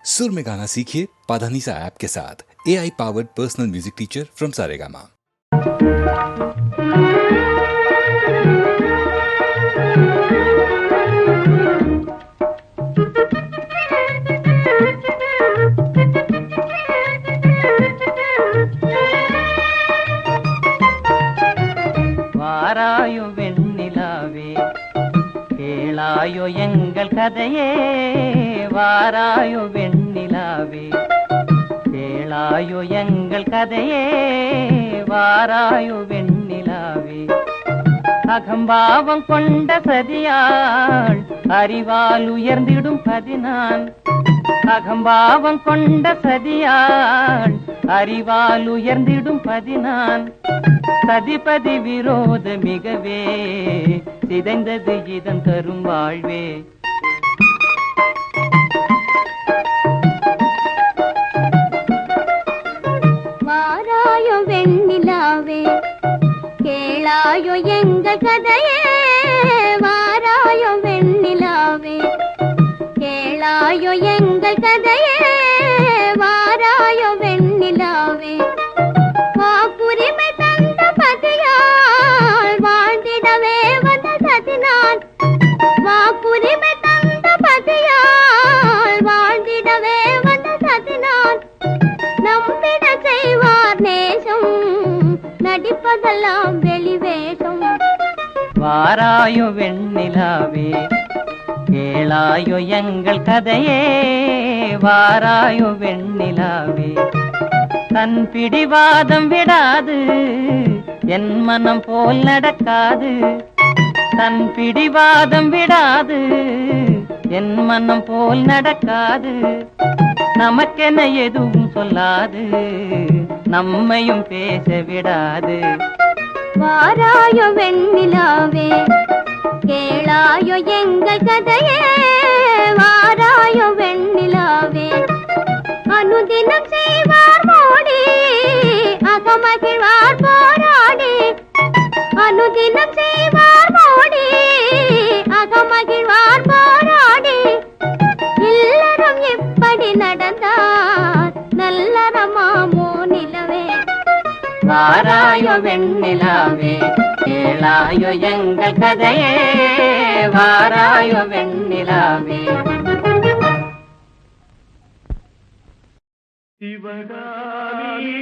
सुर में गाना सीखिए पाधानीसा ऐप के साथ। AI powered personal music teacher from Saregama. வாராயோ வெண்ணிலாவே கேளாயோ எங்கள் கதையே, வாராயோ வெண்ணிலாவே கேளாயோ எங்கள் கதையே, வாராயோ வெண்ணிலாவே. அகம்பாவம் கொண்ட சதியாள் அறிவால் உயர்ந்திடும் பதினான், அகம்பாவம் கொண்ட சதியாள் அறிவால் உயர்ந்திடும் பதினான். சதிபதி விரோத மிகவே சிதைந்தது இதன் தரும் வாழ்வே. வாராயோ வெண்ணிலாவே கேளாயோ எங்கள் கதையே, வாராயோ வெண்ணிலாவே கேளாயோ எங்கள் கதையே, வாராயோ வெண்ணிலாவே. வாக்குரிமை தந்த பதியால் வாழ்ந்திடவே வந்த சதினான், வாக்குரிமை தந்த பதியால் வாழ்ந்திடவே வந்த சதினான். நம்பிட செய்வார் நேசம், நடிப்பதெல்லாம் வெளிவேஷம். வாராயோ வெண்ணிலாவே கேளாயோ எங்கள் கதையே, வாராயோ வெண்ணிலாவே. தன் பிடிவாதம் விடாது என் மனம் போல் நடக்காது, தன் பிடிவாதம் விடாது என் மனம் போல் நடக்காது. நமக்கென எதுவும் சொல்லாது நம்மையும் பேச விடாது. வாராயோ வெண்ணிலாவே கேளாயோ எங்கள் கதையே, வாராயோ வெண்ணிலாவே. அனுதினம் செய்வார் மோடி அகமகிழ்வார் போராடி, அனுதினம் செய்வார் மோடி அகமகிழ்வார் போராடி. இல்லறம் எப்படி நடந்தார் நல்லறமாமோ நிலவே. வாராயோ வெண்ணிலாவே கேளாயோ எங்கள் கதையே, வாராயோ வெண்ணிலாவே. சிவகாமி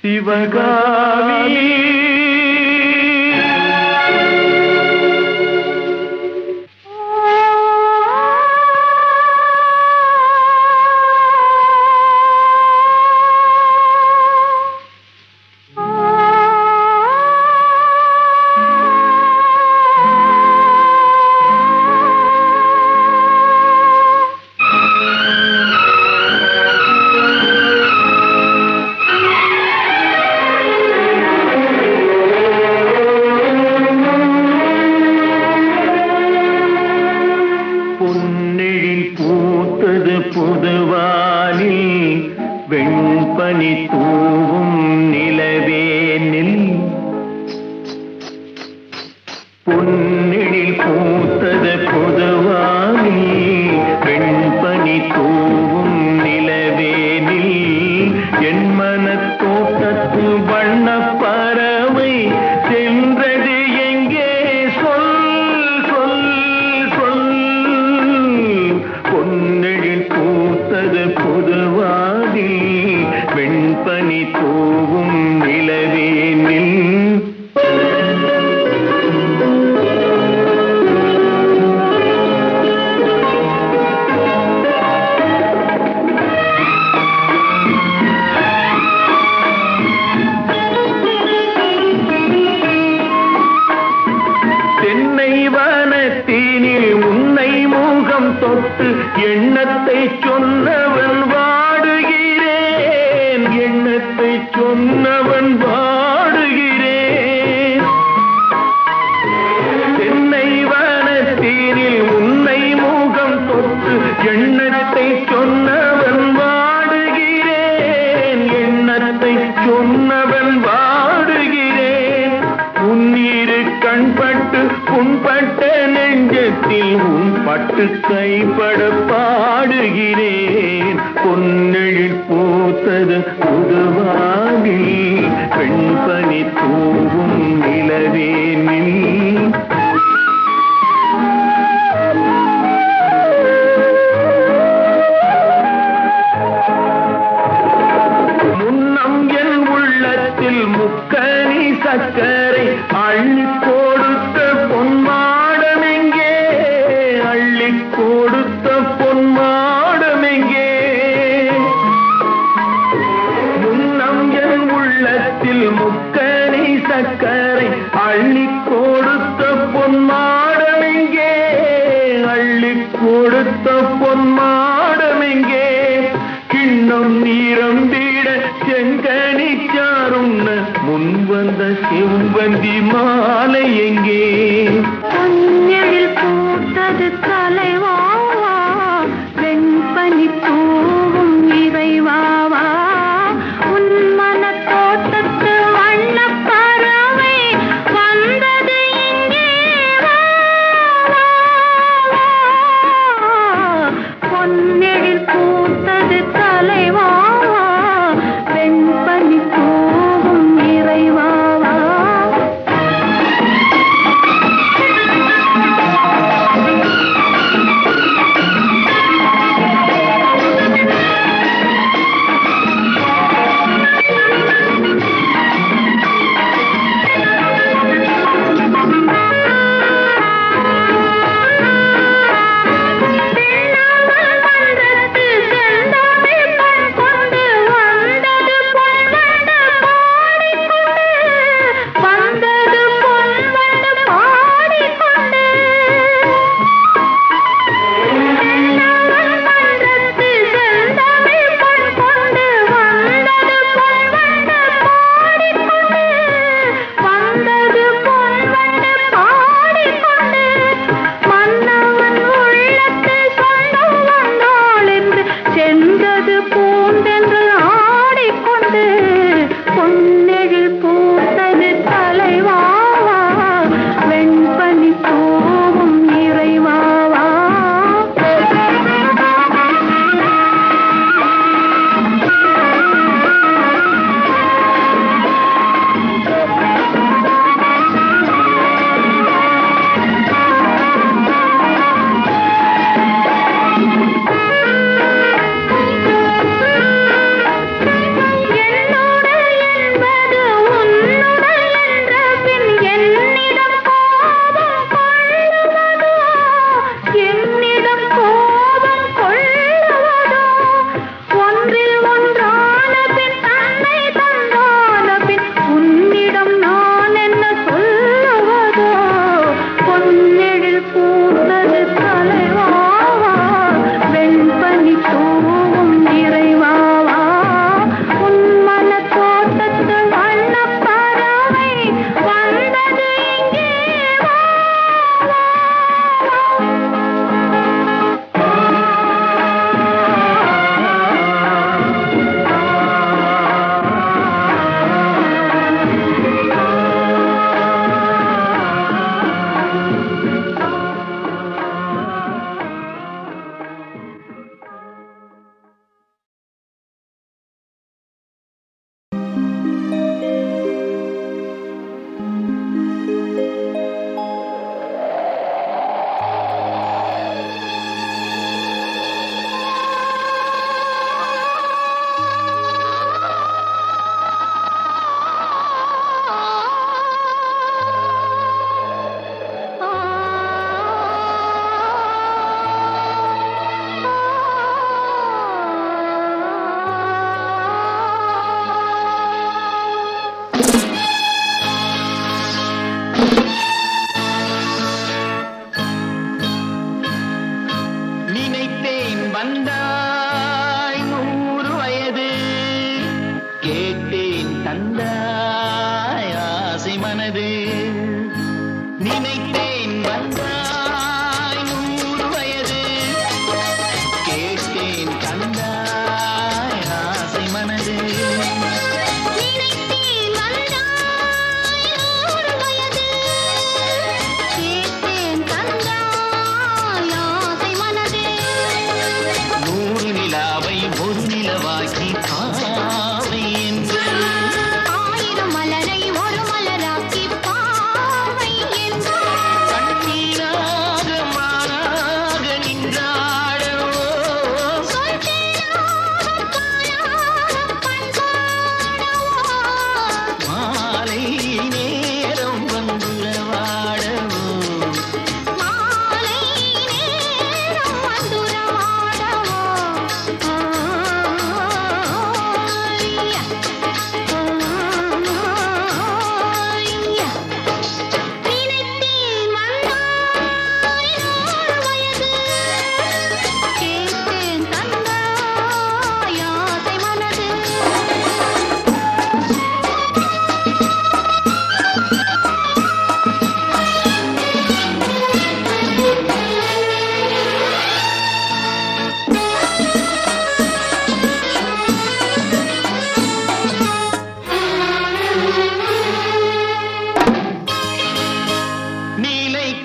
சிவகாமி வெண்பனி தூவும் நிலவேனில், பொன்னெழில் பூத்தது பொதுவானி வெண்பனி தூவும் நிலவேனில். என் மனத்தோட்டத்து வண்ண பறவை சென்றது எங்கே சொல் சொல் சொல். பொன்னெழில் பூத்தது பொதுவானி வெண்பனி தூவும் நிலவேனில். தென்னை வனத்தினில் உன்னை முகம் தொட்டு எண்ணத்தை சொன்னவன் வாடுகிறேன், எண்ணத்தை சொன்னவன் வாடுகிறேன். தென்னை வனத்தினில் உன்னை முகம் தொட்டு எண்ணத்தை சொன்னவன் வாடுகிறேன், எண்ணத்தை சொன்னவன் வாடுகிறேன். உன்னிரு கண்பட்டு புண்பட்ட உள்ளத்தில் உன் பட்டு கைப்பட பாடுகிறேன். பொன்னெழில் பூத்தது புதுவானில் பெண்பனி தூவும் நிலவேனில். முக்கனி சக்கரை அள்ளி கொடுத்த பொன்மாடமெங்கே, அள்ளி கொடுத்த பொன்மாடமெங்கே. முன்னம் என் உள்ளத்தில் முக்கனி சக்கரை அள்ளி கொடுத்த பொன்மாடமெங்கே, அள்ளி கொடுத்த பொன்மாடமெங்கே. கிண்ணம் நீரம்பிட செங்கனி சாருண்ண முன் வந்த செவ்வந்தி மாலை எங்கே. பொன்னெழில் பூத்தது தலைவாவா, வெண்பனி தூவும் இறைவாவா. உன் மன தோட்டத்து வண்ண பறவை வந்தது இங்கே வா, வா, வா. பொன்னெழில் பூத்தது தலைவாவா, வெண்பனி தூவும் இறைவாவா.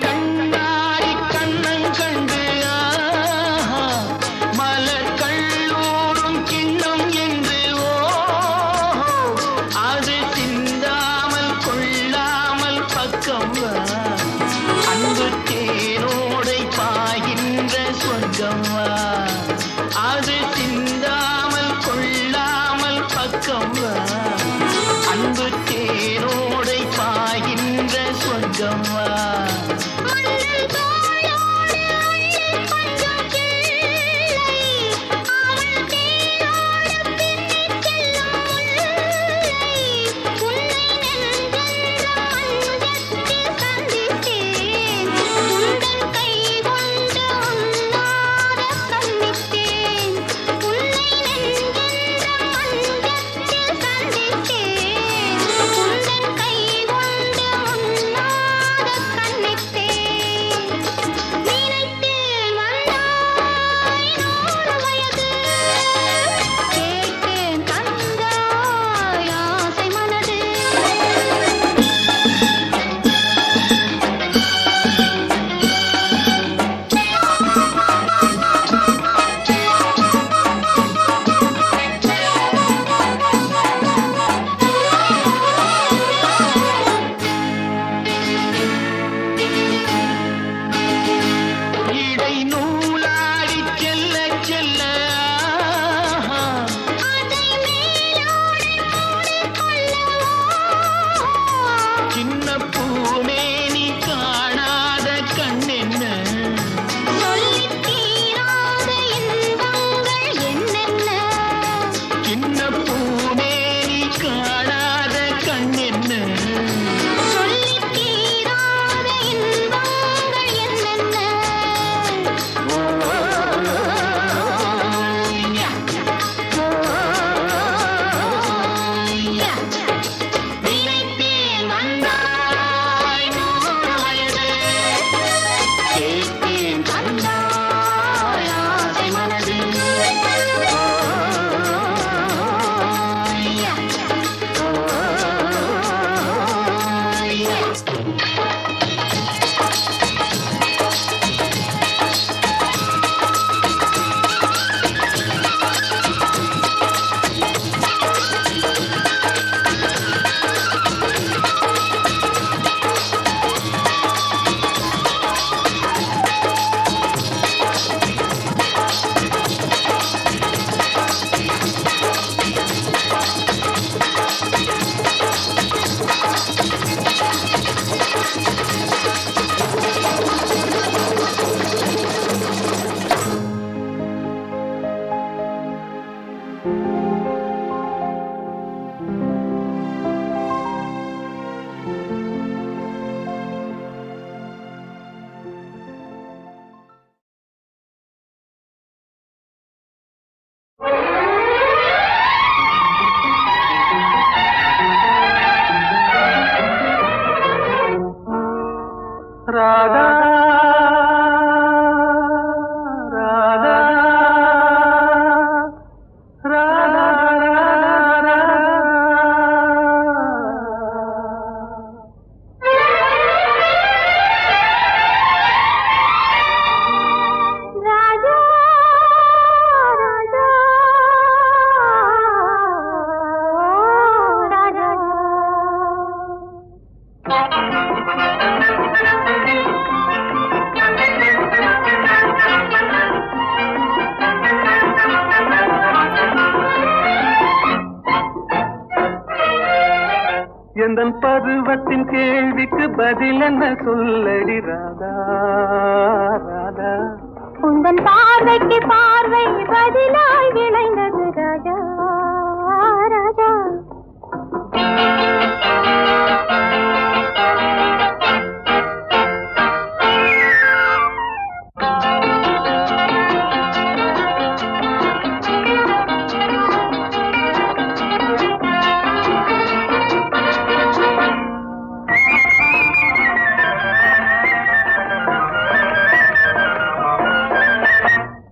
கண்ணாடி கண்ணன் கண்டு மலர் கல்லூரும் கிண்ணம் என்று அது சிந்தாமல் கொள்ளாமல் பக்கம் வா அன்பு தேனோடை பாய்கின்ற சொர்க்கம் வா அது சிந்தாமல் கொள்ளாமல் பக்கம் வா அன்பு தேனோடை பாய்கின்ற சொர்க்கம் வா ராதா ராதா ராதா எந்தன் பருவத்தின் கேள்விக்கு பதில் என்ன சொல்லடி ராதா ராதா உந்தன் பார்வைக்கு பார்வை பதிலாய் விளைந்தது ராஜா ராஜா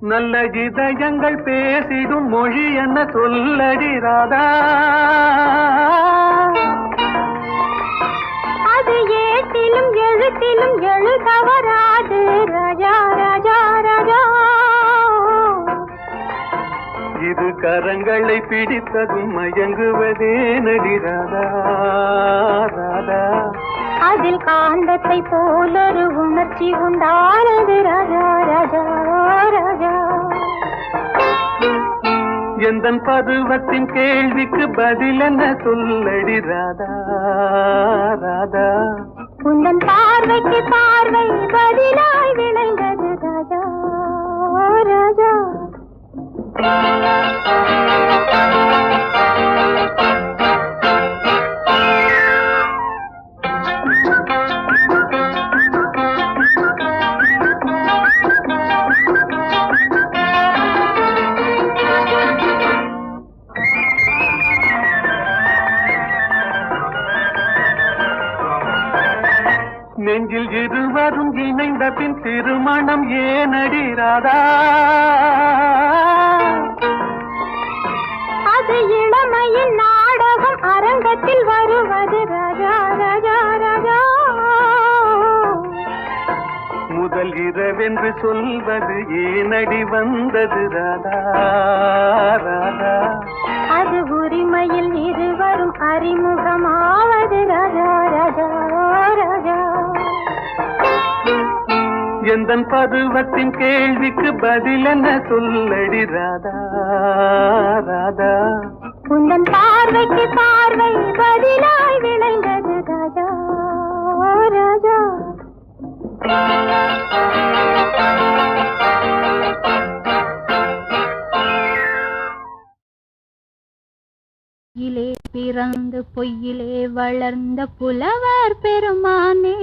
நல்ல இதயங்கள் பேசிடும் மொழி என்ன சொல்லடி ராதா அது ஏட்டிலும் எழுத்து அதிலும் எழுத வராது ராஜா ராஜா ராஜா. இது கரங்களை பிடித்ததும் மயங்குவதே நடி ராதா ராதா. அதில் காந்தத்தை போலொரு உணர்ச்சி உண்டானது ராஜா ராஜா ராஜா. எந்தன் பருவத்தின் கேள்விக்கு பதில் என்ன சொல்லடி ராதா ராதா. உந்தன் பார்வைக்கு பார்வை பதிலாய் விளைந்தது ராஜா ராஜா. நெஞ்சில் இருவரும் இணைந்த பின் திருமணம் ஏனடி ராதா. அது இளமையின் நாடகம் அரங்கத்தில் வருவது ராஜா ராஜா ராஜா. முதல் இரவென்று சொல்வது ஏனடி வந்தது ராதா ராதா. அது உரிமையில் இருவரும் அறிமுகமாவது ராஜா ராஜா ராஜா. எந்தன் பருவத்தின் கேள்விக்கு பதில் என்ன சொல்லடி ராதா ராதா. உந்தன் பார்வைக்கு பார்வை பதிலாய் விளைந்தது ராஜா ராஜா. பொய்யிலே பிறந்து பொய்யிலே வளர்ந்த புலவர் பெருமானே.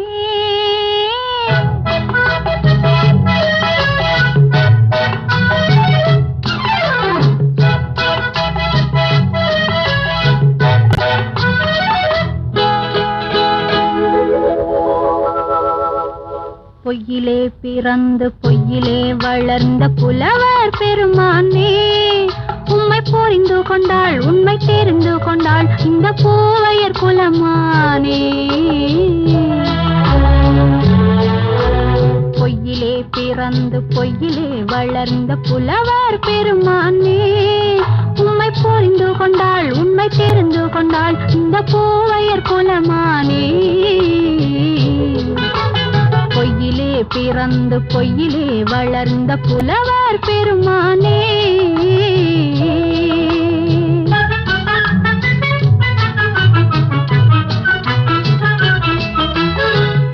பொய்யிலே பிறந்து பொய்யிலே வளர்ந்த புலவர் பெருமானே. உம்மை புரிந்து கொண்டாள் உண்மை தெரிந்து கொண்டாள் இந்த பூவையர் குலமானே. பொய்யிலே பிறந்து பொய்யிலே வளர்ந்த புலவர் பெருமானே. உம்மை புரிந்து கொண்டாள் உண்மை தெரிந்து கொண்டாள் இந்த பூவையர் குலமானே. பொய்யிலே பிறந்து பொய்யிலே வளர்ந்த புலவர் பெருமானே.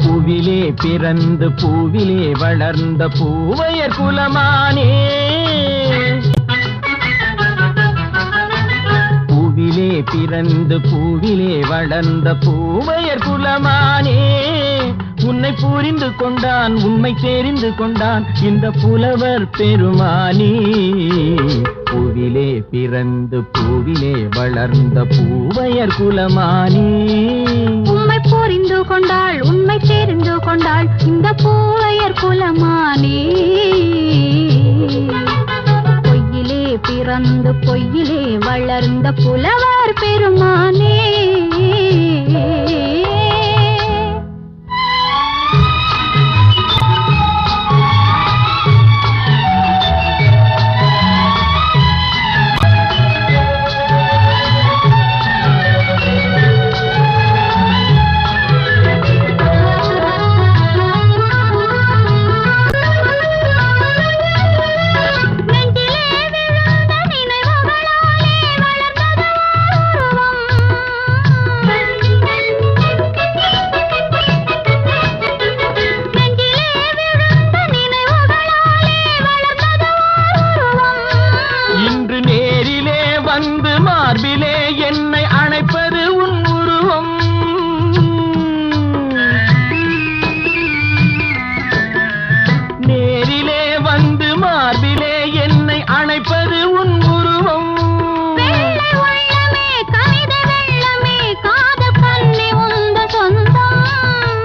பூவிலே பிறந்து பூவிலே வளர்ந்த பூவையர் குலமானே. பூவிலே பிறந்து பூவிலே வளர்ந்த பூவையர் குலமானே. உன்னை புரிந்து கொண்டான் உண்மை தெரிந்து கொண்டான் இந்த புலவர் பெருமானே. பூவிலே பிறந்து பூவிலே வளர்ந்த பூவையர் குலமானே. உம்மை புரிந்து கொண்டாள் உண்மை தெரிந்து கொண்டாள் இந்த பூவையர் குலமானே. பொய்யிலே பிறந்து பொய்யிலே வளர்ந்த புலவர் பெருமானே.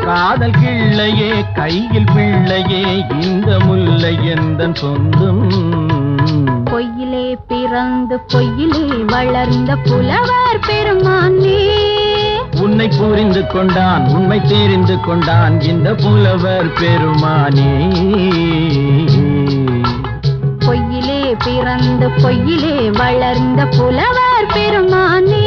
காதல் கிள்ளையே கையில் பிள்ளையே இந்த முல்லை எந்தன் சொந்தம். பொய்யிலே பிறந்து பொய்யிலே வளர்ந்த புலவர் பெருமானே. உன்னை புரிந்து கொண்டான் உண்மை தெரிந்து கொண்டான் இந்த புலவர் பெருமானே. பொய்யிலே பிறந்து பொய்யிலே வளர்ந்த புலவர் பெருமானே.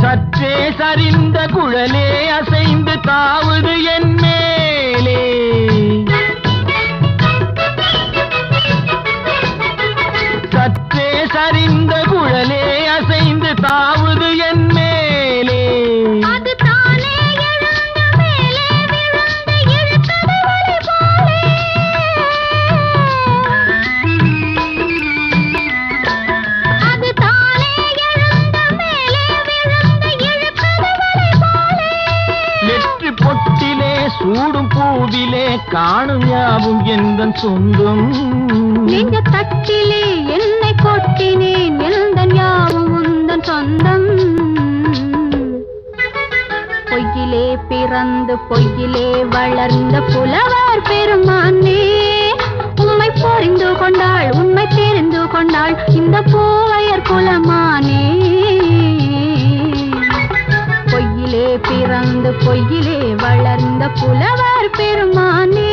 சற்றே சரிந்த குழலே அசைந்து தாவுது என் மேலே. சற்றே சரிந்த குழலே அசைந்து தாவுது என் மேலே. அது தானே எழுந்த மேலே விழுந்து இழுத்தது வலி போலே. அது தானே எழுந்த மேலே விழுந்து இழுத்தது வலி போலே. நெற்றி பொட்டிலே சூடும் பூவிலே காணும் யாவும் எந்தன் சொந்தம். நெஞ்ச தட்டிலே என்னை கொட்டினேன் எந்தன் யாவும் உந்தன் சொந்தம். பொய்யிலே பிறந்து பொய்யிலே வளர்ந்த புலவர் பெருமானே. உம்மை புரிந்து கொண்டாள் உண்மை தெரிந்து கொண்டாள் இந்த பூவையர் குலமானே. பொய்யிலே பிறந்து பொய்யிலே வளர்ந்த புலவர் பெருமானே.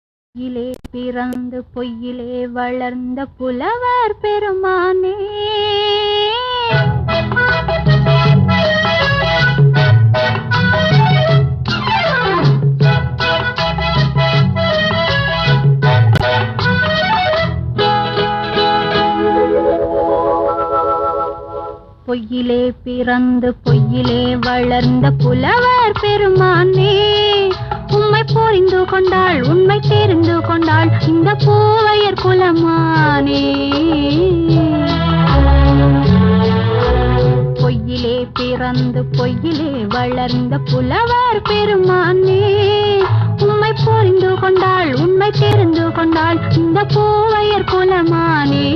பொய்யிலே பிறந்து பொய்யிலே வளர்ந்த புலவர் பெருமானே. பொய்யிலே பிறந்து பொய்யிலே வளர்ந்த புலவர் பெருமானே. உம்மை புரிந்து கொண்டாள் உண்மை தெரிந்து கொண்டாள் இந்த பூவையர் குலமானே. பொய்யிலே பிறந்து பொய்யிலே வளர்ந்த புலவர் பெருமானே. உம்மை புரிந்து கொண்டாள் உண்மை தெரிந்து கொண்டாள் இந்த பூவையர் குலமானே.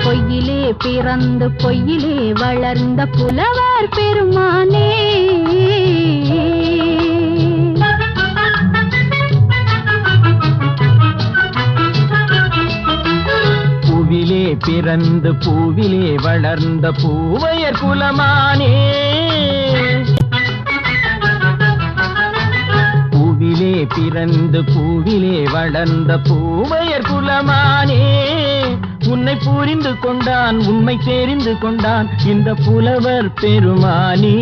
பொய்யிலே பிறந்து பொய்யிலே வளர்ந்த புலவர் பெருமானே. பூவிலே பிறந்து பூவிலே வளர்ந்த பூவையர் குலமானே. பூவிலே பிறந்து பூவிலே வளர்ந்த பூவையர் குலமானே. உன்னை புரிந்து கொண்டான் உண்மை தெரிந்து கொண்டான் இந்த புலவர் பெருமானே.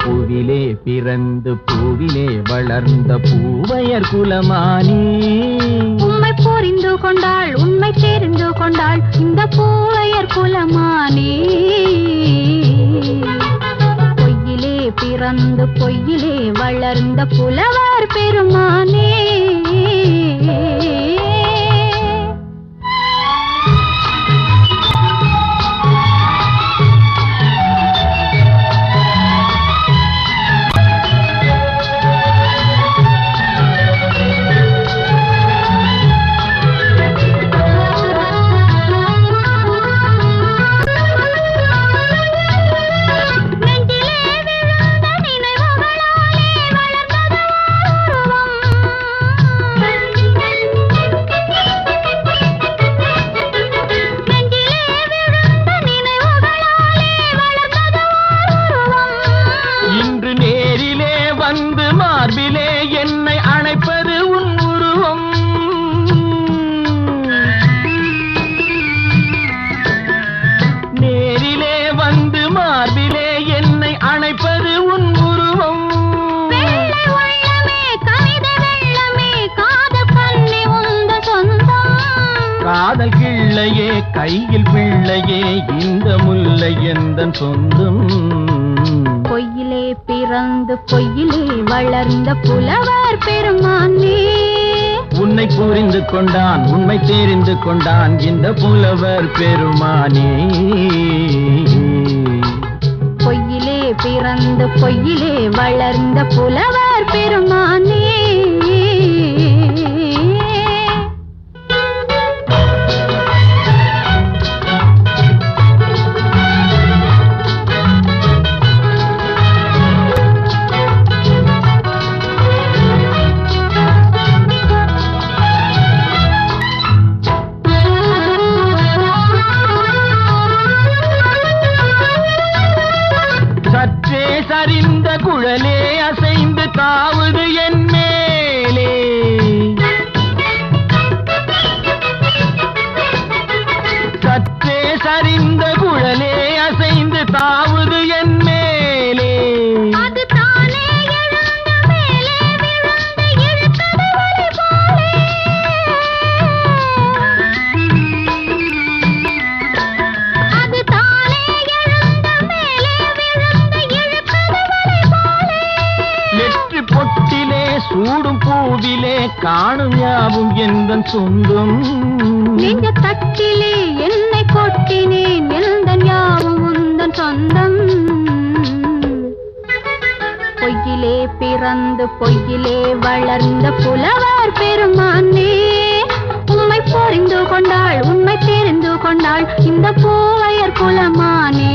பூவிலே பிறந்து பூவிலே வளர்ந்த பூவையர் குலமானே. உம்மை புரிந்து கொண்டாள் உண்மை தெரிந்து கொண்டாள் இந்த பூவையர் குலமானே. பொய்யிலே பிறந்து பொய்யிலே வளர்ந்த புலவர் பெருமானே. காதல் கிள்ளையே கையில் பிள்ளையே இந்த முல்லை எந்தன் சொந்தம். பொய்யிலே பிறந்து பொய்யிலே வளர்ந்த புலவர் பெருமானே. உன்னை புரிந்து கொண்டான் உண்மை தெரிந்து கொண்டான் இந்த புலவர் பெருமானே. பொய்யிலே பிறந்து பொய்யிலே வளர்ந்த புலவர் பெருமானே. சற்றே சரிந்த குழலே அசைந்து தாவுது என் மேலே. சற்றே சரிந்த குழலே அசைந்து தாவுது என் மேலே. அது தானே எழுந்த மேலே விழுந்து இழுத்தது வலை போலே. அது தானே எழுந்த மேலே விழுந்து இழுத்தது வலை போலே. நெற்றி பொட்டிலே சூடும் பூவிலே காணும் யாவும் எந்தன் சொந்தம். நெஞ்ச தட்டிலே என்னை கொட்டினேன் எந்தன் யாவும் உந்தன் சொந்தம். பொய்யிலே பிறந்து பொய்யிலே வளர்ந்த புலவர் பெருமானே. உம்மை புரிந்து கொண்டாள் உண்மை தெரிந்து கொண்டாள் இந்த பூவையர் குலமானே.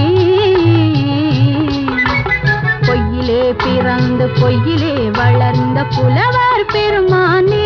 பொய்யிலே பிறந்து பொய்யிலே வளர்ந்த புலவர் பெருமானே.